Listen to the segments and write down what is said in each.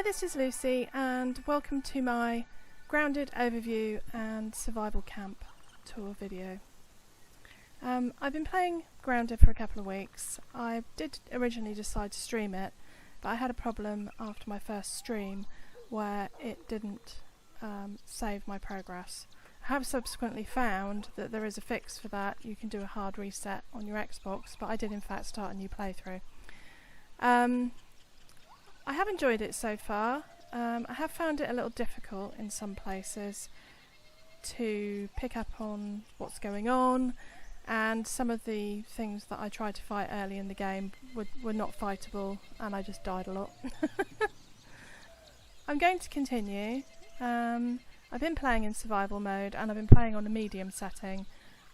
this is Lucy and welcome to my grounded overview and survival camp tour video. I've been playing Grounded for a couple of weeks. I did originally decide to stream it, but I had a problem after my first stream where it didn't save my progress. I have subsequently found that there is a fix for that. You can do a hard reset on your Xbox, but I did in fact start a new playthrough. I have enjoyed it so far. I have found it a little difficult in some places to pick up on what's going on, and some of the things that I tried to fight early in the game were not fightable, and I just died a lot. I'm going to continue. I've been playing in survival mode and I've been playing on a medium setting.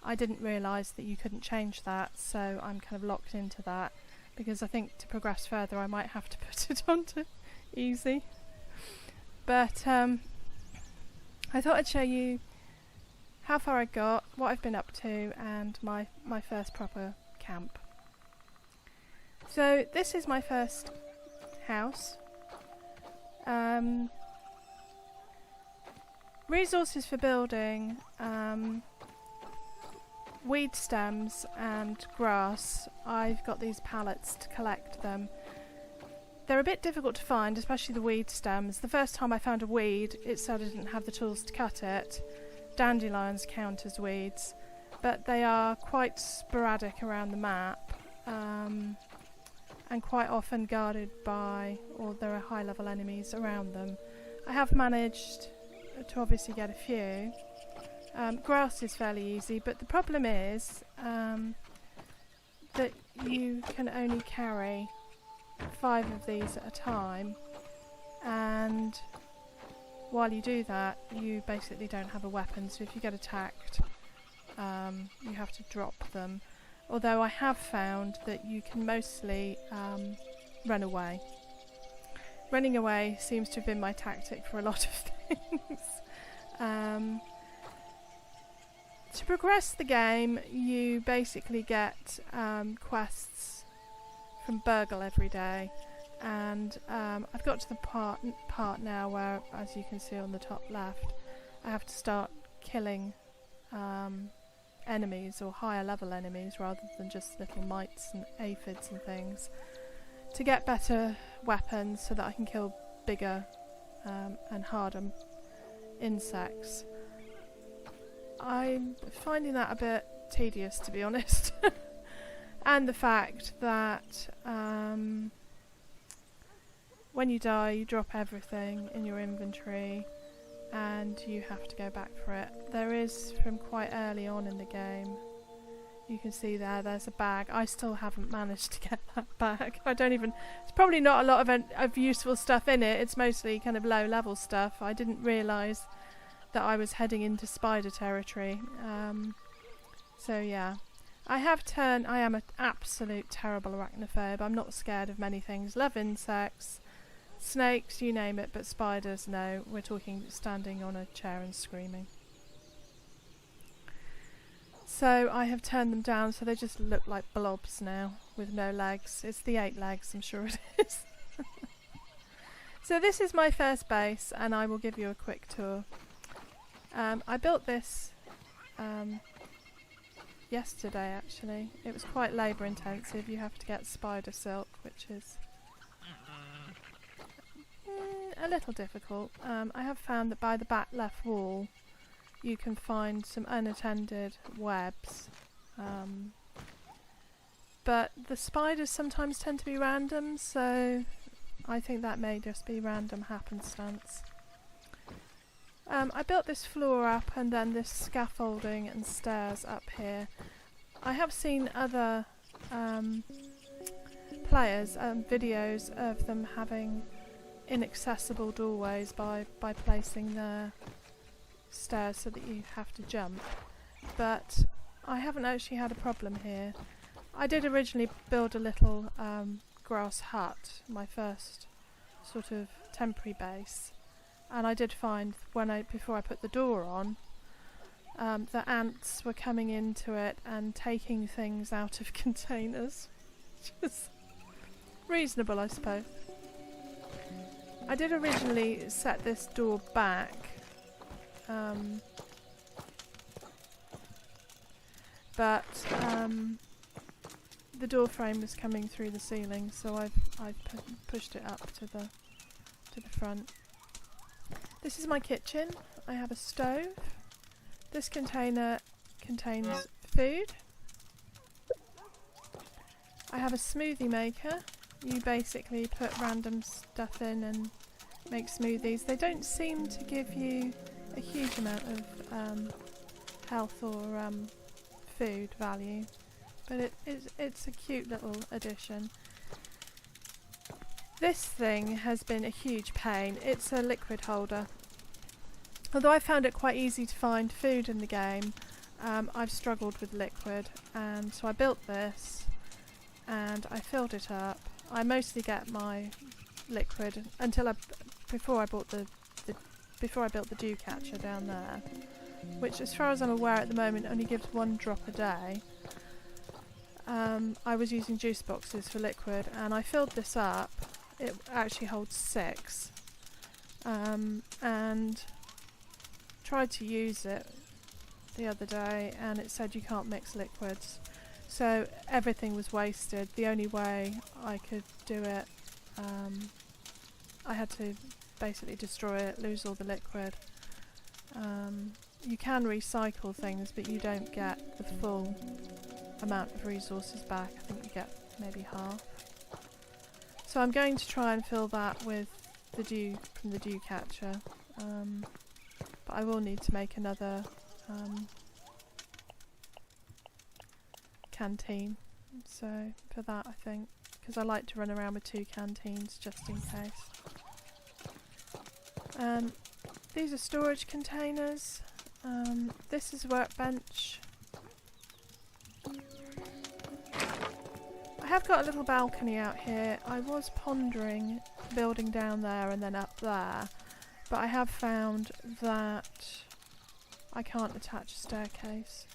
I didn't realise that you couldn't change that, so I'm kind of locked into that, because I think to progress further I might have to put it onto easy. But I thought I'd show you how far I got, what I've been up to, and my first proper camp. So this is my first house. Resources for building, weed stems and grass. I've got these pallets to collect them. They're a bit difficult to find, especially the weed stems. The first time I found a weed, it said I didn't have the tools to cut it. Dandelions count as weeds, but they are quite sporadic around the map, and quite often guarded by, or there are high level enemies around them. I have managed to obviously get a few. Grass is fairly easy, but the problem is that you can only carry 5 of these at a time, and while you do that you basically don't have a weapon, so if you get attacked you have to drop them. Although I have found that you can mostly run away. Running away seems to have been my tactic for a lot of things. To progress the game, you basically get quests from Burgle every day, and I've got to the part now where, as you can see on the top left, I have to start killing enemies, or higher level enemies, rather than just little mites and aphids and things, to get better weapons so that I can kill bigger and harder insects. I'm finding that a bit tedious, to be honest. And the fact that when you die you drop everything in your inventory and you have to go back for it. There is, from quite early on in the game, you can see there's a bag. I still haven't managed to get that bag. It's probably not a lot of useful stuff in it. It's mostly kind of low level stuff. I didn't realise that I was heading into spider territory. So yeah. I am an absolute terrible arachnophobe. I'm not scared of many things. Love insects, snakes, you name it, but spiders, no. We're talking standing on a chair and screaming. So I have turned them down so they just look like blobs now with no legs. It's the 8 legs, I'm sure it is. So this is my first base and I will give you a quick tour. I built this yesterday actually. It was quite labour intensive. You have to get spider silk, which is a little difficult. I have found that by the back left wall you can find some unattended webs, but the spiders sometimes tend to be random, so I think that may just be random happenstance. I built this floor up and then this scaffolding and stairs up here. I have seen other players, videos of them having inaccessible doorways by placing their stairs so that you have to jump, but I haven't actually had a problem here. I did originally build a little grass hut, my first sort of temporary base, and I did find before I put the door on, the ants were coming into it and taking things out of containers, which is reasonable, I suppose. I did originally set this door back, but the door frame was coming through the ceiling, so I've pushed it up to the front. This is my kitchen. I have a stove. This container contains food. I have a smoothie maker. You basically put random stuff in and make smoothies. They don't seem to give you a huge amount of health or food value, but it's a cute little addition. This thing has been a huge pain. It's a liquid holder. Although I found it quite easy to find food in the game, I've struggled with liquid, and so I built this and I filled it up. I mostly get my liquid before I built the dew catcher down there, which, as far as I'm aware at the moment, only gives 1 drop a day. I was using juice boxes for liquid, and I filled this up. It actually holds 6, and tried to use it the other day, and it said you can't mix liquids. So everything was wasted. The only way I could do it, I had to basically destroy it, lose all the liquid. You can recycle things, but you don't get the full amount of resources back. I think you get maybe half. So I'm going to try and fill that with the dew from the dew catcher, but I will need to make another canteen, so for that, I think, because I like to run around with 2 canteens just in case. These are storage containers. This is Workbench. I have got a little balcony out here. I was pondering building down there and then up there, but I have found that I can't attach a staircase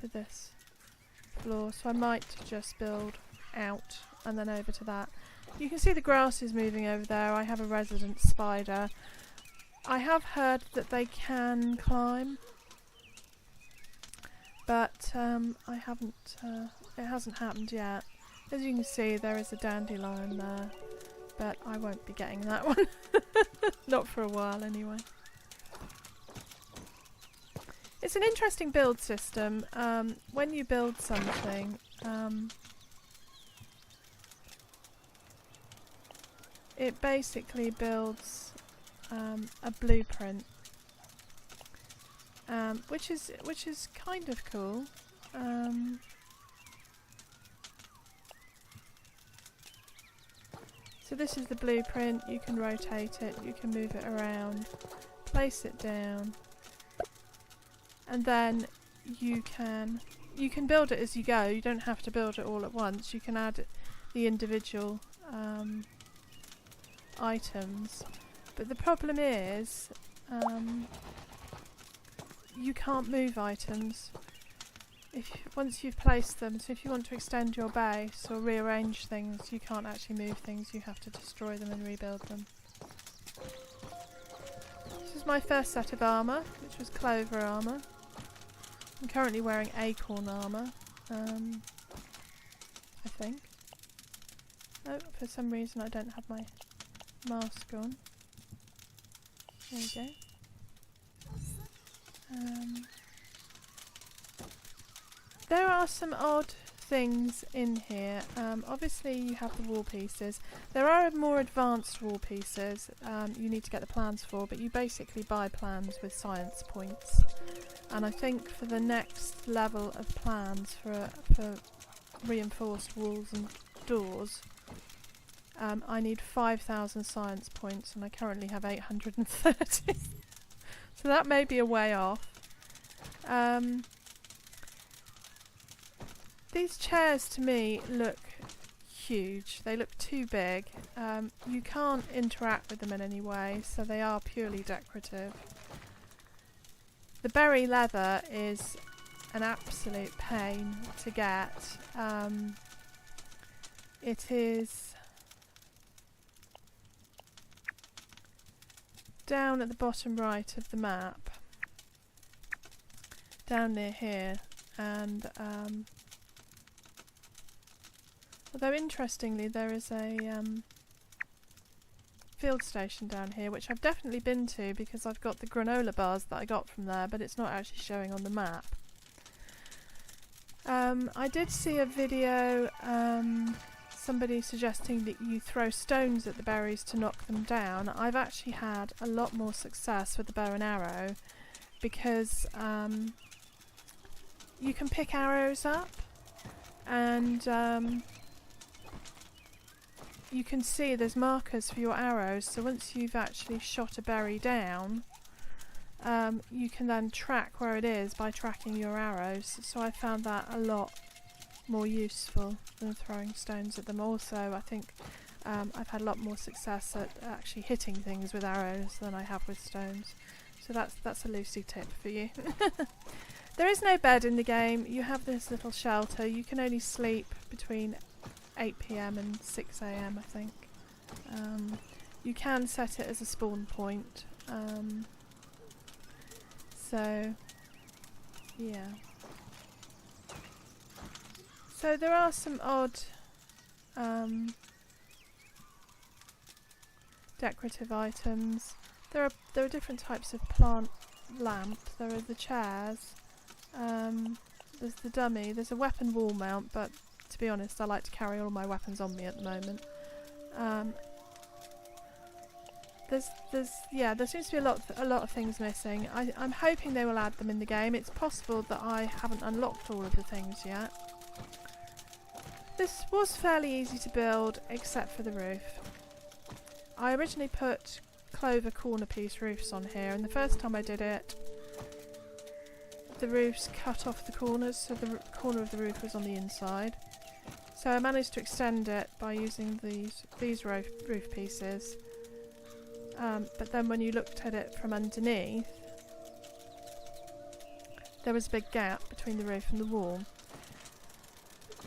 to this floor, so I might just build out and then over to that. You can see the grass is moving over there. I have a resident spider. I have heard that they can climb, but I haven't. It hasn't happened yet. As you can see, there is a dandelion there, but I won't be getting that one. Not for a while, anyway. It's an interesting build system. When you build something, it basically builds a blueprint, which is kind of cool. So this is the blueprint. You can rotate it, you can move it around, place it down, and then you can build it as you go. You don't have to build it all at once. You can add the individual items, but the problem is you can't move items once you've placed them. So if you want to extend your base or rearrange things, you can't actually move things. You have to destroy them and rebuild them. This is my first set of armour, which was clover armour. I'm currently wearing acorn armour, I think. Oh, for some reason I don't have my mask on. There we go. There are some odd things in here. Obviously you have the wall pieces. There are more advanced wall pieces you need to get the plans for, but you basically buy plans with science points. And I think for the next level of plans for reinforced walls and doors, I need 5,000 science points, and I currently have 830. So that may be a way off. These chairs to me look huge. They look too big. You can't interact with them in any way, so they are purely decorative. The berry leather is an absolute pain to get. It is down at the bottom right of the map, down near here, and although interestingly there is a field station down here, which I've definitely been to because I've got the granola bars that I got from there, but it's not actually showing on the map. I did see a video, somebody suggesting that you throw stones at the berries to knock them down. I've actually had a lot more success with the bow and arrow because you can pick arrows up, and you can see there's markers for your arrows, so once you've actually shot a berry down, you can then track where it is by tracking your arrows. So I found that a lot more useful than throwing stones at them. Also, I think I've had a lot more success at actually hitting things with arrows than I have with stones. So that's a Lucy tip for you. There is no bed in the game. You have this little shelter. You can only sleep between 8 PM and 6 AM, I think. You can set it as a spawn point. So, yeah. So there are some odd decorative items. There are different types of plant lamp. There are the chairs. There's the dummy. There's a weapon wall mount, but to be honest, I like to carry all my weapons on me at the moment. There seems to be a lot of things missing. I'm hoping they will add them in the game. It's possible that I haven't unlocked all of the things yet. This was fairly easy to build, except for the roof. I originally put clover corner piece roofs on here, and the first time I did it, the roofs cut off the corners, so the corner of the roof was on the inside. So I managed to extend it by using these roof pieces. But then when you looked at it from underneath, there was a big gap between the roof and the wall.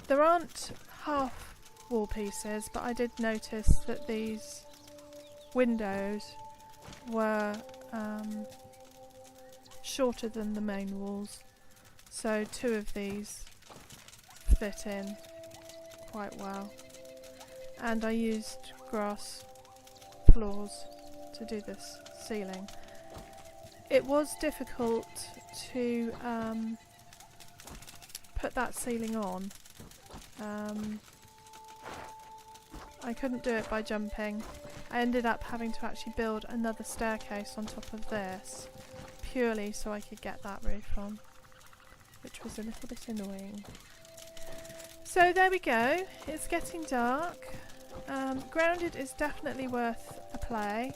There aren't half wall pieces, but I did notice that these windows were shorter than the main walls, so 2 of these fit in quite well. And I used grass floors to do this ceiling. It was difficult to put that ceiling on. I couldn't do it by jumping. I ended up having to actually build another staircase on top of this, purely so I could get that roof on, which was a little bit annoying. So there we go, it's getting dark. Grounded is definitely worth a play.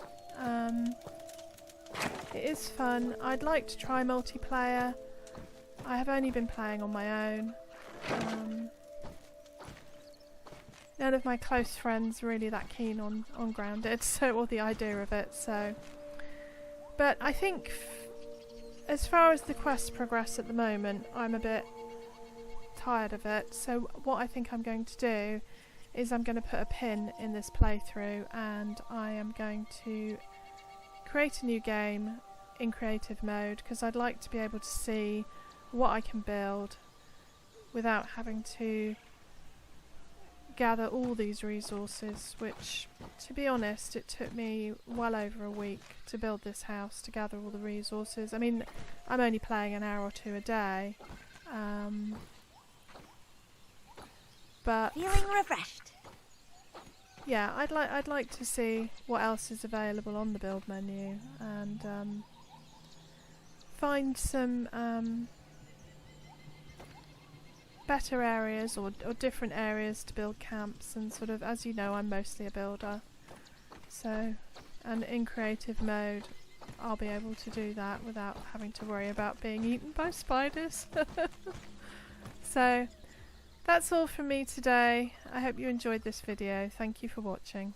It is fun. I'd like to try multiplayer. I have only been playing on my own. None of my close friends are really that keen on Grounded, or the idea of it, so. But I think as far as the quests progress at the moment, I'm a bit tired of it. So what I think I'm going to do is I'm going to put a pin in this playthrough, and I am going to create a new game in creative mode, because I'd like to be able to see what I can build without having to gather all these resources, which, to be honest, it took me well over a week to build this house, to gather all the resources. I mean, I'm only playing an hour or 2 a day, but feeling refreshed. Yeah, I'd like to see what else is available on the build menu, and find some better areas or different areas to build camps, and sort of, as you know, I'm mostly a builder, so, and in creative mode I'll be able to do that without having to worry about being eaten by spiders. So that's all from me today. I hope you enjoyed this video. Thank you for watching.